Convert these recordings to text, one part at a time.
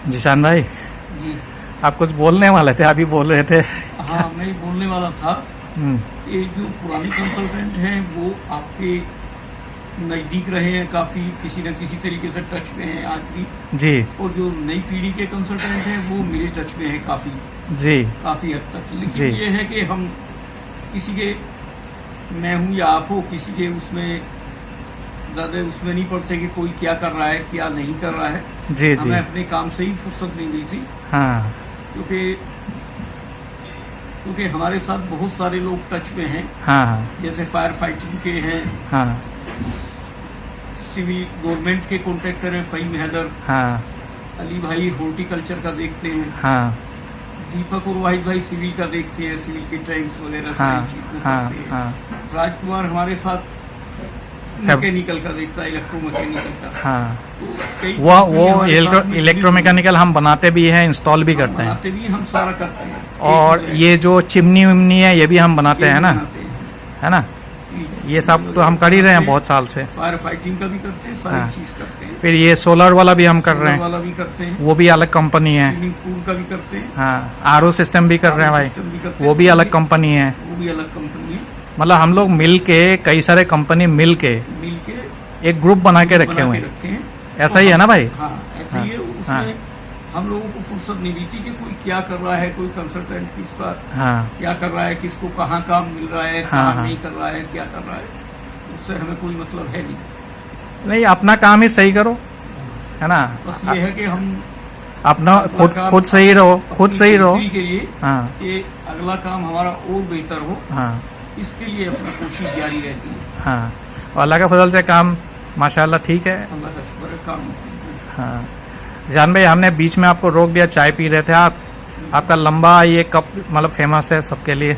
जिशान भाई, जी आप कुछ बोलने वाले थे, अभी बोल रहे थे। हाँ, मैं ही बोलने वाला था। हम्म, ये जो पुराने कंसल्टेंट हैं वो आपके नज़दीक रहे हैं, काफ़ी किसी न किसी तरीके से टच में हैं आज भी। जी और जो नई पीढ़ी के कंसल्टेंट हैं वो मेरे टच में है जी काफ़ी हद तक। जी। लेकिन ये है कि हम किसी के, मैं हूँ या आप हो, किसी के उसमें ज़्यादा उसमें नहीं पड़ते कि कोई क्या कर रहा है क्या नहीं कर रहा है। जी जी। हमें अपने काम से ही फुर्सत नहीं मिलती, हाँ क्योंकि हमारे साथ बहुत सारे लोग टच में हैं। हाँ हाँ जैसे फायर फाइटिंग के हैं, हाँ सिविल गवर्नमेंट के कॉन्ट्रैक्टर हैं, फ़हीम हैदर, हाँ अली भाई हॉर्टिकल्चर का देखते हैं, हाँ दीपक और वाहिद भाई सिविल का देखते हैं, सिविल के टैंक्स वगैरह हाँ सारी चीज़ को हाँ करते हैं। हाँ राजकुमार हमारे साथ मैकेनिकल का देखता है, इलेक्ट्रोमैकेनिकल का। हाँ। तो कई वो हमारे साथ में इलेक्ट्रोमैकेनिकल हम बनाते भी हैं, इंस्टॉल भी हम करते हैं। बनाते भी, हम सारा करते हैं। और एक ये जो चिमनी विमनी है ये भी हम बनाते हैं ना, बनाते हैं। है ना। ये सब तो हम कर ही रहे हैं बहुत साल से। फायर फाइटिंग का भी करते हैं, सारी हाँ। चीज़ करते हैं। फिर ये सोलर वाला भी हम कर रहे सोलर हैं, वाला भी करते हैं, वो भी अलग कंपनी है। स्विमिंग पूल का भी करते हैं, हाँ, आरओ सिस्टम भी कर रहे हैं सिस्टम भी भाई, करते वो हैं, भी अलग कंपनी है। वो भी अलग कंपनी है। मतलब हम लोग मिल के, कई सारे कंपनी मिल के मिल के एक ग्रुप बना के रखे हुए हैं। रखे हैं। ऐसा ही है ना भाई। हाँ, ऐसा ही है। हाँ। उसमें हम लोगों को फुर्सत नहीं मिलती कि कोई क्या कर रहा है, कोई कंसल्टेंट किसका हाँ क्या कर रहा है, किसको कहाँ काम मिल रहा है, हाँ, कहाँ हाँ। नहीं कर रहा है, क्या कर रहा है, उससे हमें कोई मतलब है नहीं। नहीं, अपना काम ही सही करो, है ना। बस ये है कि हम अपना काम खुद सही रहो, खुद अपनी सही रहो। बेहतरी के लिए हाँ कि अगला काम हमारा और बेहतर हो, हाँ इसके लिए अपनी कोशिश जारी रहती है। हाँ। और अल्लाह का फजल से काम माशाल्लाह ठीक है। अल्लाह का शुक्र है, काम हाँ जान भाई, हमने बीच में आपको रोक दिया, चाय पी रहे थे आप। आपका लंबा ये कप मतलब फेमस है सबके लिए।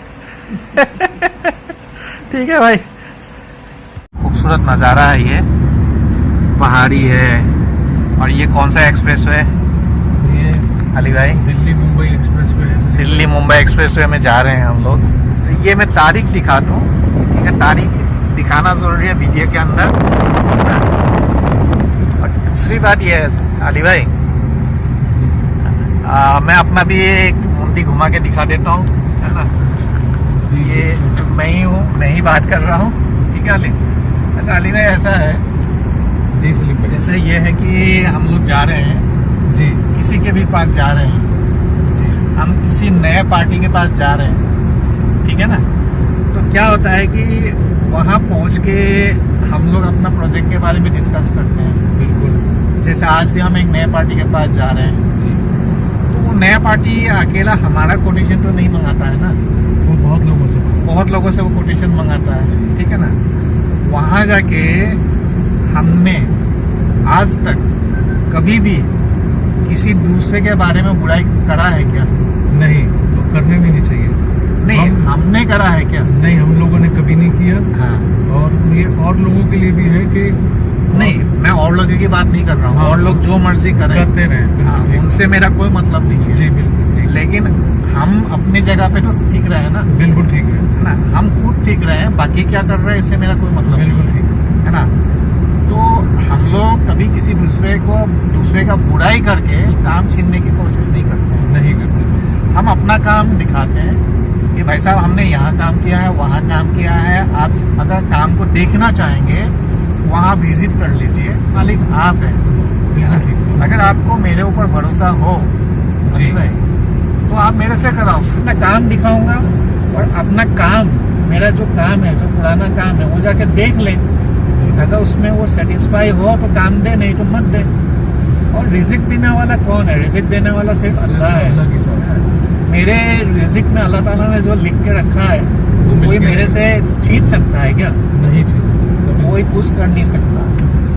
ठीक है भाई। खूबसूरत नज़ारा है, ये पहाड़ी है। और ये कौन सा एक्सप्रेस है ये अली भाई? दिल्ली मुंबई एक्सप्रेसवे है। दिल्ली मुंबई एक्सप्रेसवे में जा रहे हैं हम लोग। ये मैं तारीख दिखा दूँ, ठीक है, तारीख दिखाना ज़रूरी है वीडियो के अंदर। और दूसरी बात ये है अली भाई, मैं अपना भी एक मुंडी घुमा के दिखा देता हूँ, है ना। ये मैं ही हूँ, मैं ही बात कर रहा हूँ, ठीक है अली। अच्छा अली भाई, ऐसा है जी सलीम भाई। जैसे ये है कि हम लोग जा रहे हैं, जी किसी के भी पास जा रहे हैं, हम किसी नए पार्टी के पास जा रहे हैं, ठीक है ना। तो क्या होता है कि वहाँ पहुँच के हम लोग अपना प्रोजेक्ट के बारे में डिस्कस करते हैं। बिल्कुल। जैसे आज भी हम एक नए पार्टी के पास जा रहे हैं, तो वो नया पार्टी अकेला हमारा कोटेशन तो नहीं मंगाता है ना, वो बहुत लोगों से वो कोटेशन मंगाता है, ठीक है ना। वहाँ जाके हमने आज तक कभी भी किसी दूसरे के बारे में बुराई करा है क्या? नहीं, तो करने भी नहीं चाहिए। नहीं, हमने करा है क्या? नहीं, हम लोगों ने कभी नहीं किया। हाँ। और ये और लोगों के लिए भी है कि नहीं, मैं और लोगों की बात नहीं कर रहा हूँ। हाँ। और लोग जो मर्जी करें, करते रहे, हाँ, बिल्कुल ठीक। उनसे मेरा कोई मतलब नहीं है। जी बिल्कुल ठीक। लेकिन हम अपनी जगह पे तो ठीक रहे हैं ना, बिल्कुल ठीक है। है ना। हम खुद ठीक रहे हैं, बाकी क्या कर रहे हैं इससे मेरा कोई मतलब नहीं बिल्कुल ठीक। है ना। तो हम लोग कभी किसी दूसरे का बुराई करके काम छीनने की कोशिश नहीं करते हैं। नहीं करते। हम अपना काम दिखाते हैं कि भाई साहब हमने यहाँ काम किया है, वहाँ काम किया है। आप अगर काम को देखना चाहेंगे वहाँ विजिट कर लीजिए, मालिक आप हैं। बिल्कुल ठीक। अगर आपको मेरे ऊपर भरोसा हो जी भाई, तो आप मेरे से कराओ, मैं काम दिखाऊंगा। और अपना काम, मेरा जो काम है, जो पुराना काम है, वो जाके देख ले। अगर उसमें वो सेटिस्फाई हो तो काम दे, नहीं तो मत दे। और रिजिक देने वाला कौन है? रिजिक देने वाला सिर्फ अल्लाह है। अल्लाह की सौगात। मेरे रिजिक में अल्लाह ताला ने जो लिख के रखा है, मिल कोई गया। मेरे से छीन सकता है क्या? नहीं चाहिए। कोई कुछ कर नहीं सकता।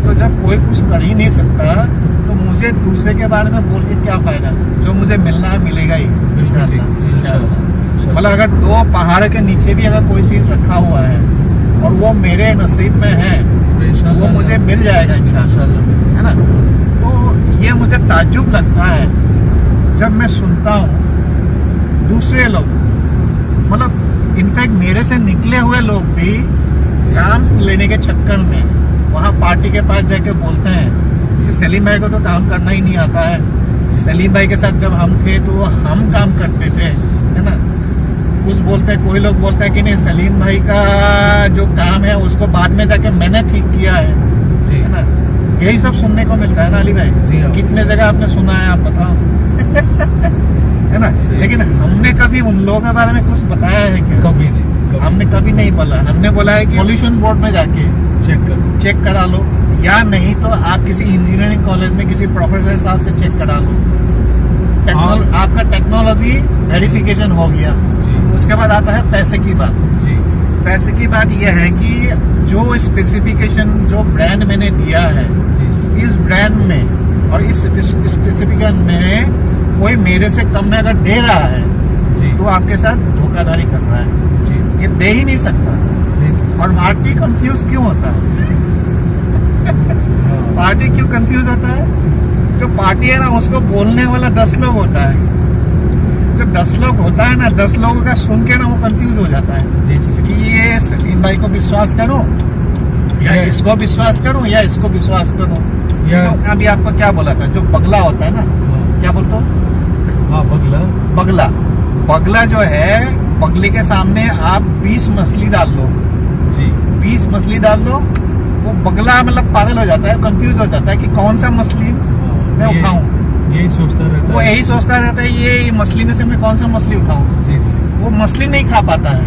तो जब कोई कुछ कर ही नहीं सकता, तो मुझे दूसरे के बारे में बोल के क्या फायदा? जो मुझे मिलना है मिलेगा ही इंशाअल्लाह। मतलब अगर दो पहाड़ के नीचे भी अगर कोई चीज़ रखा हुआ है और वो मेरे नसीब में है, वो मुझे मिल जाएगा इंशाअल्लाह, है ना। तो ये मुझे ताज्जुब लगता है जब मैं सुनता हूँ दूसरे लोग, मतलब इनफैक्ट मेरे से निकले हुए लोग भी काम लेने के चक्कर में वहाँ पार्टी के पास जाके बोलते हैं कि सलीम भाई को तो काम करना ही नहीं आता है, सलीम भाई के साथ जब हम थे तो हम काम करते थे, है ना। कुछ बोलते हैं, कोई लोग बोलते हैं कि नहीं सलीम भाई का जो काम है उसको बाद में जाके मैंने ठीक किया जी है ना। यही सब सुनने को मिलता है ना अली भाई। जी हाँ। कितने जगह आपने सुना है आप बताओ है ना। सही। लेकिन हमने कभी उन लोगों के बारे में कुछ बताया है क्या? कभी नहीं, कभी हमने कभी नहीं बोला। हमने बोला है कि पॉल्यूशन बोर्ड में जाके चेक करो। चेक करा लो, या नहीं तो आप किसी इंजीनियरिंग कॉलेज में किसी प्रोफेसर साहब से चेक करा लो। आपका टेक्नोलॉजी वेरिफिकेशन हो गया। जी उसके बाद आता है पैसे की बात। जी पैसे की बात यह है कि जो स्पेसिफिकेशन जो ब्रांड मैंने दिया है, जी इस ब्रांड में और इस स्पेसिफिकेशन में कोई मेरे से कम में अगर दे रहा है जी तो आपके साथ धोखाधड़ी कर रहा है। जी ये दे ही नहीं सकता। नहीं, और पार्टी कंफ्यूज क्यों होता है? हाँ, पार्टी क्यों कंफ्यूज होता है? जो पार्टी है ना उसको बोलने वाला 10 लोग होता है। जब 10 लोग होता है ना, 10 लोगों का सुन के ना वो कंफ्यूज हो जाता है जी जी कि ये सलीम भाई को विश्वास करूं या ये- इसको विश्वास करूं या इसको विश्वास करूं। या तो अभी आपको क्या बोला था, जो बगला होता है ना, हाँ, क्या बोलते हो? हाँ बगला बगला। बगला जो है, बगले के सामने आप 20 मछली डाल दो, जी 20 मछली डाल दो, वो बगला मतलब पागल हो जाता है, कंफ्यूज हो जाता है कि कौन सा मछली हाँ, मैं ये- उठाऊं। यही सोचता रहता वो है। यही सोचता रहता है ये मछली में से मैं कौन सा मछली उठाऊं। जी जी वो मछली नहीं खा पाता है।